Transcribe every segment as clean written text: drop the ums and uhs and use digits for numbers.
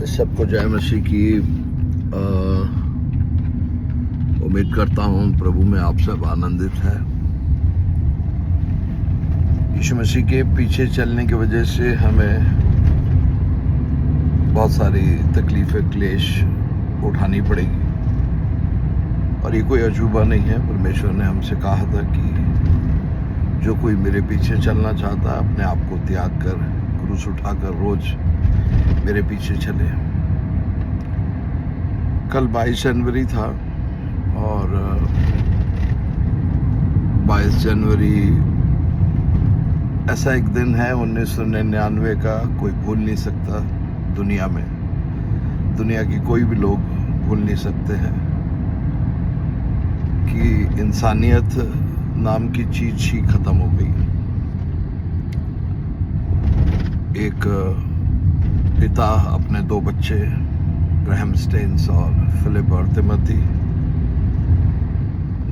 सबको जय मसीह की। उम्मीद करता हूँ प्रभु में आप सब आनंदित है। यीशु मसीह के पीछे चलने की वजह से हमें बहुत सारी तकलीफें क्लेश उठानी पड़ेगी, और ये कोई अजूबा नहीं है। परमेश्वर ने हमसे कहा था कि जो कोई मेरे पीछे चलना चाहता है अपने आप को त्याग कर क्रूस उठाकर रोज मेरे पीछे चले। कल 22 जनवरी था और 22 जनवरी ऐसा एक दिन है 1999 का, कोई भूल नहीं सकता। दुनिया में, दुनिया की कोई भी लोग भूल नहीं सकते हैं कि इंसानियत नाम की चीज ही खत्म हो गई। एक पिता अपने दो बच्चे ग्रैहम स्टेन्स और फिलिप और तिमोथी,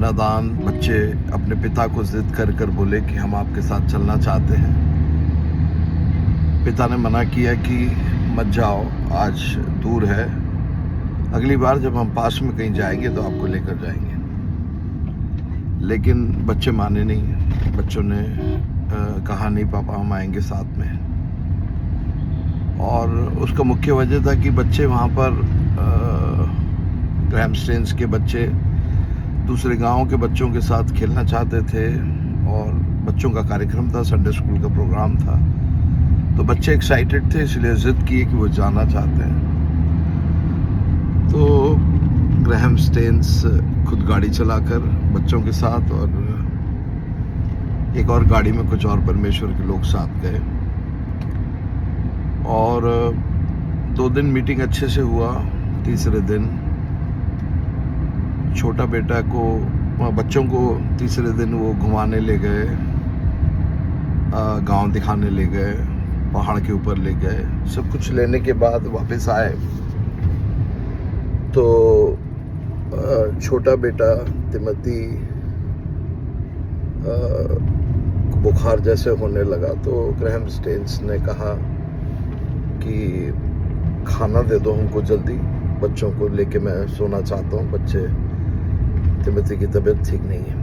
नादान बच्चे अपने पिता को जिद कर बोले कि हम आपके साथ चलना चाहते हैं। पिता ने मना किया कि मत जाओ, आज दूर है, अगली बार जब हम पास में कहीं जाएंगे तो आपको लेकर जाएंगे। लेकिन बच्चे माने नहीं। बच्चों ने कहा नहीं पापा, हम आएंगे साथ में। और उसका मुख्य वजह था कि बच्चे वहाँ पर ग्रैहम स्टेन्स के बच्चे दूसरे गांव के बच्चों के साथ खेलना चाहते थे, और बच्चों का कार्यक्रम था, संडे स्कूल का प्रोग्राम था। तो बच्चे एक्साइटेड थे, इसलिए जिद किए कि वो जाना चाहते हैं। तो ग्रैहम स्टेन्स खुद गाड़ी चलाकर बच्चों के साथ और एक और गाड़ी में कुछ और परमेश्वर के लोग साथ गए, और 2 दिन मीटिंग अच्छे से हुआ। तीसरे दिन छोटा बेटा को, बच्चों को तीसरे दिन वो घुमाने ले गए, गांव दिखाने ले गए, पहाड़ के ऊपर ले गए। सब कुछ लेने के बाद वापस आए तो छोटा बेटा तिमोथी बुखार जैसे होने लगा। तो ग्रैहम स्टेन्स ने कहा कि खाना दे दो हमको जल्दी, बच्चों को लेके मैं सोना चाहता हूँ, बच्चे तिमोथी की तबीयत ठीक नहीं है।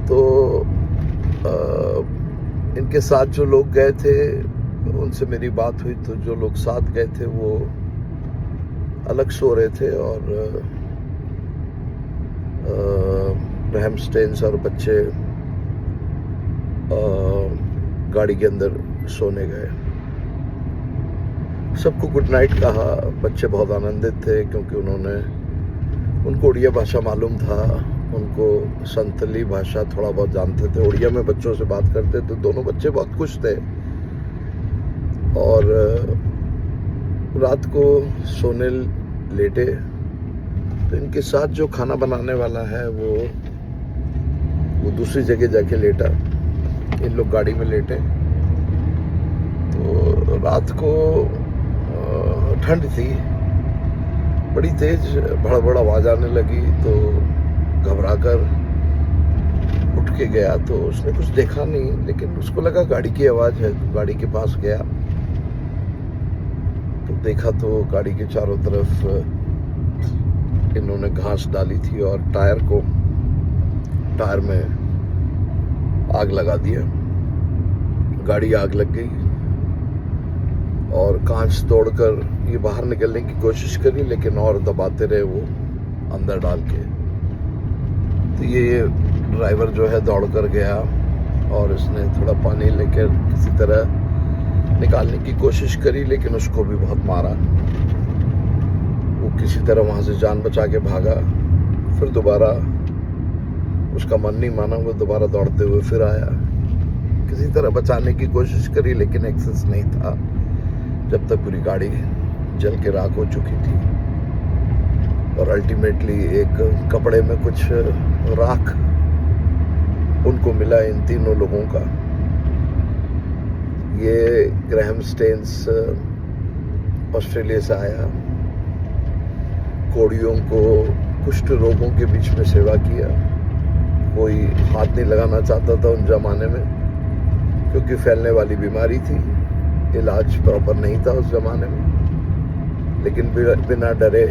तो इनके साथ जो लोग गए थे उनसे मेरी बात हुई, तो जो लोग साथ गए थे वो अलग सो रहे थे, और ग्रैहम स्टेन्स और बच्चे गाड़ी के अंदर सोने गए। सबको गुड नाइट कहा। बच्चे बहुत आनंदित थे क्योंकि उनको उड़िया भाषा मालूम था, उनको संथली भाषा थोड़ा बहुत जानते थे। उड़िया में बच्चों से बात करते थे। दोनों बच्चे बहुत खुश थे, और रात को सोने लेटे तो इनके साथ जो खाना बनाने वाला है वो दूसरी जगह जाके लेटा। इन लोग गाड़ी में लेटे। तो रात को ठंड थी, बड़ी तेज भड़बड़ आवाज आने लगी। तो घबराकर उठ के गया तो उसने कुछ देखा नहीं, लेकिन उसको लगा गाड़ी की आवाज है। तो गाड़ी के पास गया तो देखा तो गाड़ी के चारों तरफ इन्होंने घास डाली थी, और टायर में आग लगा दिया। गाड़ी आग लग गई, और कांच तोड़कर ये बाहर निकलने की कोशिश करी, लेकिन और दबाते रहे वो अंदर डाल के। तो ये ड्राइवर जो है दौड़ कर गया, और उसने थोड़ा पानी लेकर किसी तरह निकालने की कोशिश करी, लेकिन उसको भी बहुत मारा। वो किसी तरह वहां से जान बचा के भागा। फिर दोबारा उसका मन नहीं माना, वो दोबारा दौड़ते हुए फिर आया। किसी तरह बचाने की कोशिश करी, लेकिन एक्सेस नहीं था, जब तक पूरी गाड़ी जल के राख हो चुकी थी। और अल्टीमेटली एक कपड़े में कुछ राख उनको मिला, इन तीनों लोगों का। ये ग्रैहम स्टेन्स ऑस्ट्रेलिया से आया, कोड़ियों को, कुष्ठ रोगों के बीच में सेवा किया। कोई हाथ नहीं लगाना चाहता था उन जमाने में, क्योंकि फैलने वाली बीमारी थी। इलाज प्रॉपर नहीं था उस जमाने में, लेकिन बिना डरे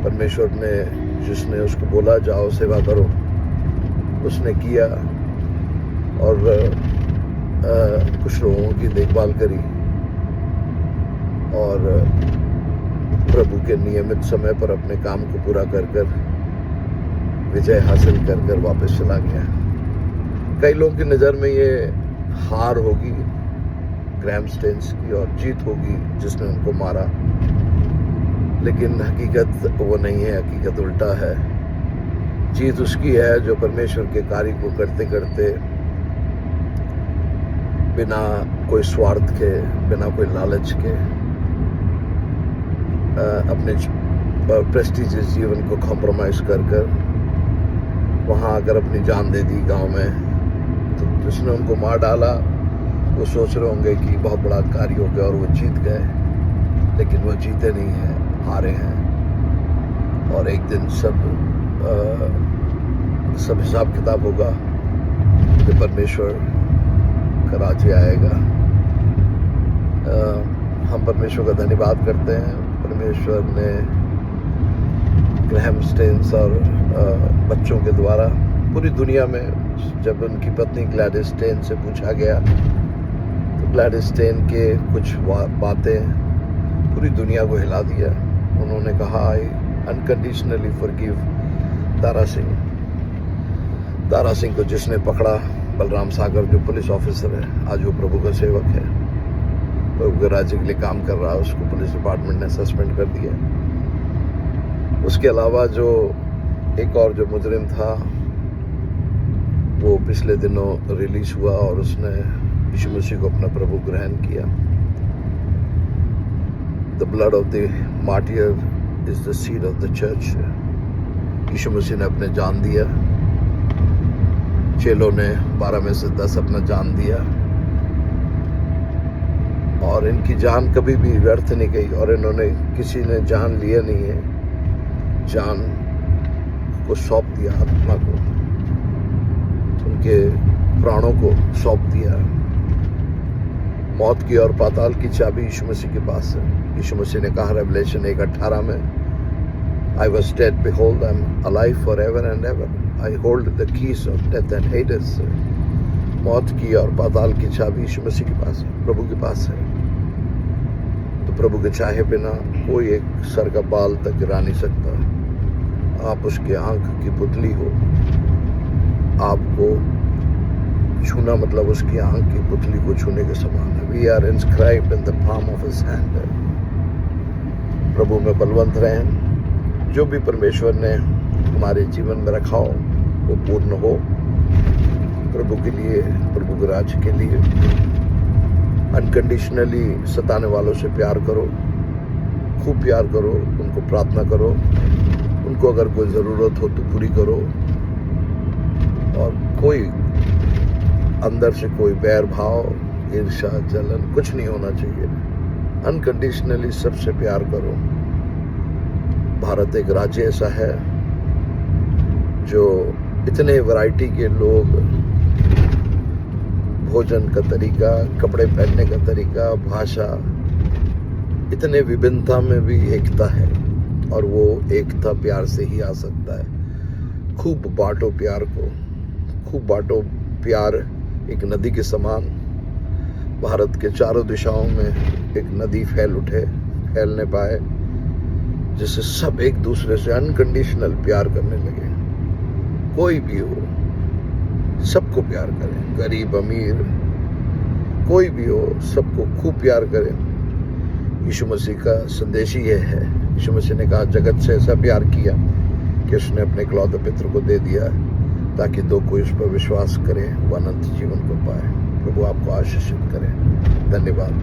परमेश्वर ने जिसने उसको बोला जाओ सेवा करो, उसने किया और कुछ लोगों की देखभाल करी और प्रभु के नियमित समय पर अपने काम को पूरा कर कर विजय हासिल कर कर वापस चला गया। कई लोगों की नज़र में ये हार होगी ग्रैहम स्टेन्स की और जीत होगी जिसने उनको मारा, लेकिन हकीकत वो नहीं है, हकीकत उल्टा है। जीत उसकी है जो परमेश्वर के कार्य को करते करते बिना कोई स्वार्थ के, बिना कोई लालच के अपने प्रेस्टिजियस जीवन को कॉम्प्रोमाइज़ कर कर वहाँ अगर अपनी जान दे दी गांव में, तो जिसने उनको मार डाला वो सोच रहे होंगे कि बहुत बड़ा कार्य हो गया और वो जीत गए, लेकिन वो जीते नहीं हैं, हारे हैं। और एक दिन सब हिसाब किताब होगा कि परमेश्वर का राज्य आएगा। हम परमेश्वर का धन्यवाद करते हैं। परमेश्वर ने ग्रैहम स्टेन्स और बच्चों के द्वारा पूरी दुनिया में, जब उनकी पत्नी ग्लैडिस स्टेन से पूछा गया तो ग्लैडिस स्टेन के कुछ बातें पूरी दुनिया को हिला दिया। उन्होंने कहा आई अनकंडीशनली फॉरगिव तारा सिंह को जिसने पकड़ा, बलराम सागर जो पुलिस ऑफिसर है, आज वो प्रभु का सेवक है, प्रभु के राज्य के लिए काम कर रहा है, उसको पुलिस डिपार्टमेंट ने सस्पेंड कर दिया। उसके अलावा जो एक और जो मुजरिम था वो पिछले दिनों रिलीज हुआ और उसने यीशु मसीह को अपना प्रभु ग्रहण किया। The blood of the martyr is the seed of the church. Yeshu Masih ने अपने जान दिया, चेलों ने 12 में से 10 अपना जान दिया और इनकी जान कभी भी व्यर्थ नहीं गई और इन्होंने किसी ने जान लिया नहीं है, जान को सौंप दिया, आत्मा को, उनके प्राणों को सौंप दिया। मौत की और पाताल की चाबी यीशु मसीह के पास है। यीशु मसीह ने कहा रेवलेशन 1:18 में, I was dead, behold I am alive forever and ever, I hold the keys of death and Hades। मौत की और पाताल की चाबी यीशु मसीह के पास है, प्रभु के पास है। तो प्रभु के चाहे बिना कोई एक सर का बाल तक गिरा नहीं सकता। आप उसके आंख की पुतली हो, आपको छूना मतलब उसकी आंख की पुतली को छूने के समान है। We are inscribed in the palm of his hand। प्रभु में बलवंत रहें। जो भी परमेश्वर ने हमारे जीवन में रखा हो वो पूर्ण हो, प्रभु के लिए, प्रभु के राज्य के लिए। अनकंडीशनली सताने वालों से प्यार करो, खूब प्यार करो, उनको प्रार्थना करो, उनको अगर कोई ज़रूरत हो तो पूरी करो और कोई अंदर से कोई बैर भाव, ईर्ष्या, जलन कुछ नहीं होना चाहिए। अनकंडीशनली सबसे प्यार करो। भारत एक राज्य ऐसा है जो इतने वैरायटी के लोग, भोजन का तरीका, कपड़े पहनने का तरीका, भाषा, इतने विभिन्नता में भी एकता है और वो एकता प्यार से ही आ सकता है। खूब बांटो प्यार को, खूब बांटो प्यार एक नदी के समान। भारत के चारों दिशाओं में एक नदी फैलने पाए, जिससे सब एक दूसरे से अनकंडीशनल प्यार करने लगे। कोई भी हो, सबको प्यार करें, गरीब अमीर कोई भी हो, सबको खूब प्यार करें। यीशु मसीह का संदेश ही यह है। यीशु मसीह ने कहा जगत से ऐसा प्यार किया कि उसने अपने इकलौते पुत्र को दे दिया ताकि दो कोई उस पर विश्वास करे वो अनंत जीवन को पाए। प्रभु आपको आशीषित करें। धन्यवाद।